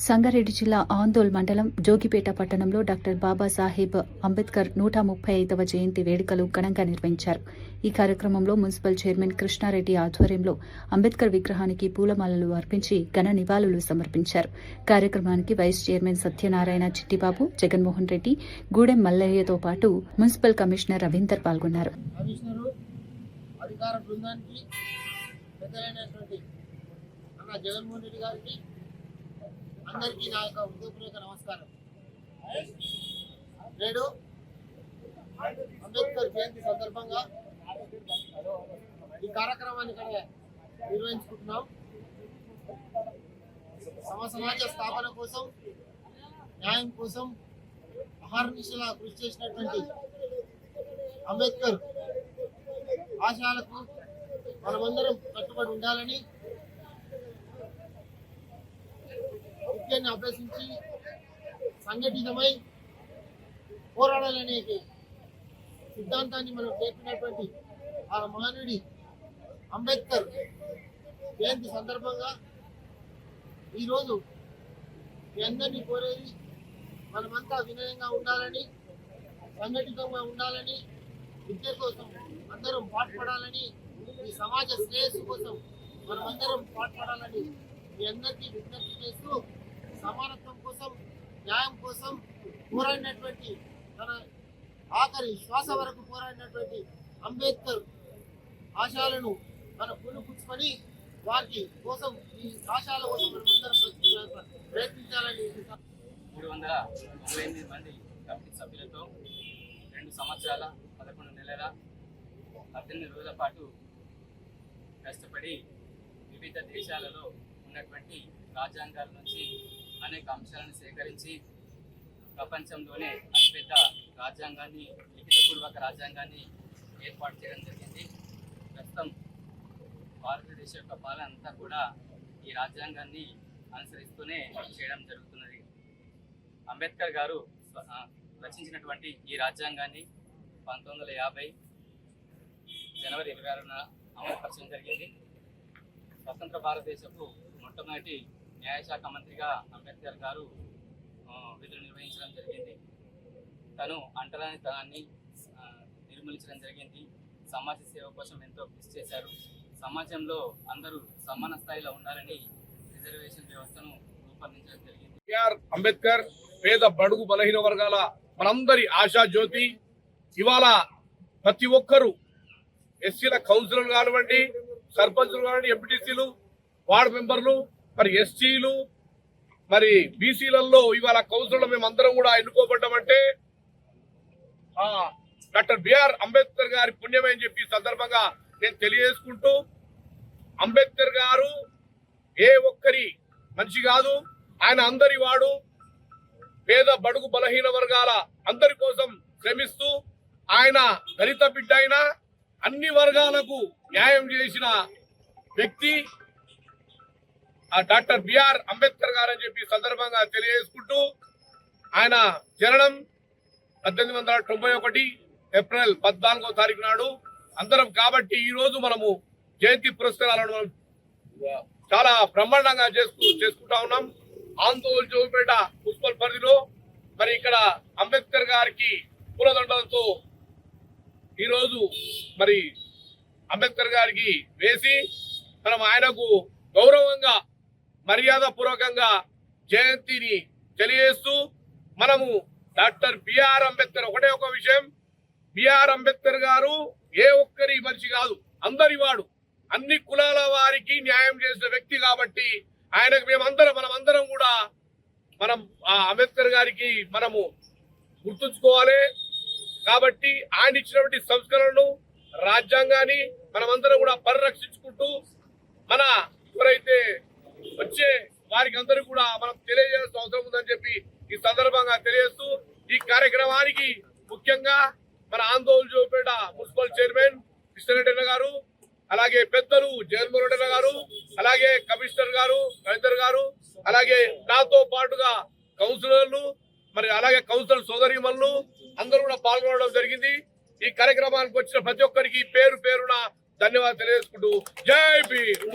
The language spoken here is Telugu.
సంగారెడ్డి జిల్లా ఆందోళ్ మండలం జోగిపేట పట్టణంలో డాక్టర్ బాబాసాహెబ్ అంబేద్కర్ 135వ జయంతి వేడుకలు ఘనంగా నిర్వహించారు. ఈ కార్యక్రమంలో మున్సిపల్ చైర్మన్ కృష్ణారెడ్డి ఆధ్వర్యంలో అంబేద్కర్ విగ్రహానికి పూలమాలలు అర్పించి ఘన నివాళులు సమర్పించారు. కార్యక్రమానికి వైస్ చైర్మన్ సత్యనారాయణ చిట్టిబాబు, జగన్మోహన్ రెడ్డి, గూడెం మల్లయ్యతో పాటు మున్సిపల్ కమిషనర్ రవీందర్ పాల్గొన్నారు. అందరికీ నా యొక్క హృదయపూర్వక నమస్కారం. నేడు అంబేద్కర్ జయంతి సందర్భంగా ఈ కార్యక్రమాన్ని ఇక్కడ నిర్వహించుకుంటున్నాం. సమాజ స్థాపన కోసం, న్యాయం కోసం అహర్నిశలా కృషి చేసినటువంటి అంబేద్కర్ ఆశయాలకు మనమందరం కట్టుబడి ఉండాలని, విద్యను అభ్యసించి సంఘటితమై పోరాడాలనే సిద్ధాంతాన్ని మనం చేపినటువంటి ఆ మహనీయుడి అంబేద్కర్ జయంతి సందర్భంగా ఈరోజు మీ అందరినీ కోరేది మనమంతా వినయంగా ఉండాలని, సంఘటితంగా ఉండాలని, విద్య కోసం అందరం పాటుపడాలని, ఈ సమాజ శ్రేయస్సు కోసం మనమందరం పాటుపడాలని మీ అందరికీ విజ్ఞప్తి చేస్తూ, సమానత్వం కోసం, న్యాయం కోసం పోరాడినటువంటి, తన ఆఖరి శ్వాస వరకు పోరాడినటువంటి అంబేద్కర్ ఆశయాలను మన పుణుపుచ్చుకొని వాటి కోసం, ఈ ఆశయాల కోసం మనమందరం ప్రయత్నించాలని 398 మంది కమిటీ సభ్యులతో 2 సంవత్సరాల 11 నెలల 18 రోజుల పాటు కష్టపడి వివిధ దేశాలలో ఉన్నటువంటి రాజ్యాంగాల నుంచి అనేక అంశాలను సేకరించి ప్రపంచంలోనే అతిపెద్ద రాజ్యాంగాన్ని, లిఖితపూర్వక రాజ్యాంగాన్ని ఏర్పాటు చేయడం జరిగింది. ప్రస్తుతం భారతదేశం యొక్క పాలన అంతా కూడా ఈ రాజ్యాంగాన్ని అనుసరిస్తూనే చేయడం జరుగుతున్నది. అంబేద్కర్ గారు రచించినటువంటి ఈ రాజ్యాంగాన్ని 1950 జనవరి 26న అమలుపరచడం జరిగింది. స్వతంత్ర భారతదేశపు మొట్టమొదటి న్యాయశాఖ మంత్రిగా అంబేద్కర్ గారు విధులు నిర్వహించడం జరిగింది. తను అంటరానితనాన్ని నిర్మూలించడం జరిగింది. సమాజ సేవ కోసం ఎంతో కృషి చేశారు. సమాజంలో అందరూ సమాన స్థాయిలో ఉండాలని రిజర్వేషన్ వ్యవస్థను రూపొందించడం జరిగింది. అంబేద్కర్ పేద బడుగు బలహీన వర్గాల మనందరి ఆశా జ్యోతి. ఇవాళ ప్రతి ఒక్కరూ ఎస్సీల కౌన్సిలర్లు కానివ్వండి, సర్పంచులు కానివ్వండి, ఎంపీటీసీలు, వార్డు మెంబర్లు, మరి ఎస్టీలు, మరి బీసీలలో ఇవాళ కౌన్సిలర్లు మేమందరం కూడా ఎన్నుకోబడ్డామంటే డాక్టర్ బిఆర్ అంబేద్కర్ గారి పుణ్యమే అని చెప్పి సందర్భంగా నేను తెలియజేసుకుంటూ, అంబేద్కర్ గారు ఏ ఒక్కరి మనిషి కాదు, ఆయన అందరి వాడు. పేద బడుగు బలహీన వర్గాల అందరి కోసం శ్రమిస్తూ, ఆయన దళిత బిడ్డ అయినా అన్ని వర్గాలకు న్యాయం చేసిన వ్యక్తి డాక్టర్ బిఆర్ అంబేద్కర్ గారు అని చెప్పి సందర్భంగా తెలియజేసుకుంటూ, ఆయన జననం 1891 ఏప్రిల్ 14వ తారీఖు నాడు. అందరం కాబట్టి ఈ రోజు మనము జయంతి పురస్కారాలను చాలా బ్రహ్మాండంగా చేసుకుంటా ఉన్నాం. ఆందోళన జోగిపేట మున్సిపల్ పరిధిలో మరి ఇక్కడ అంబేద్కర్ గారికి పూలదండలతో ఈరోజు మరి అంబేద్కర్ గారికి వేసి మనం ఆయనకు గౌరవంగా, మర్యాద పూర్వకంగా జయంతిని తెలియజేస్తూ, మనము డాక్టర్ బిఆర్ అంబేద్కర్ ఒకటే ఒక విషయం, బిఆర్ అంబేద్కర్ గారు ఏ ఒక్కరి మనిషి కాదు, అందరి వాడు, అన్ని కులాల వారికి న్యాయం చేసిన వ్యక్తి. కాబట్టి ఆయనకు మనమందరం కూడా మనం అంబేద్కర్ గారికి మనము గుర్తుంచుకోవాలి. కాబట్టి ఆయన ఇచ్చినటువంటి సంస్కరణలు, రాజ్యాంగాన్ని మనమందరం కూడా పరిరక్షించుకుంటూ, మన ఎవరైతే వచ్చే వారికి అందరూ కూడా మనం తెలియజేయాల్సిన అవసరం ఉందని చెప్పి ఈ సందర్భంగా తెలియజేస్తూ, ఈ కార్యక్రమానికి ముఖ్యంగా మన ఆందోళన జోగిపేట మున్సిపల్ చైర్మన్ కృష్ణారెడ్డి గారు, అలాగే పెద్దలు జగన్మోహన్ రెడ్డి గారు, అలాగే కమిషనర్ గారు రవీందర్ గారు, అలాగే నాతో పాటుగా కౌన్సిలర్లు, మరి అలాగే కౌన్సిలర్ సోదరీమణులు అందరూ కూడా పాల్గొనడం జరిగింది. ఈ కార్యక్రమానికి వచ్చిన ప్రతి ఒక్కరికి పేరు పేరున ధన్యవాదాలు తెలియజేసుకుంటూ జై భీమ్.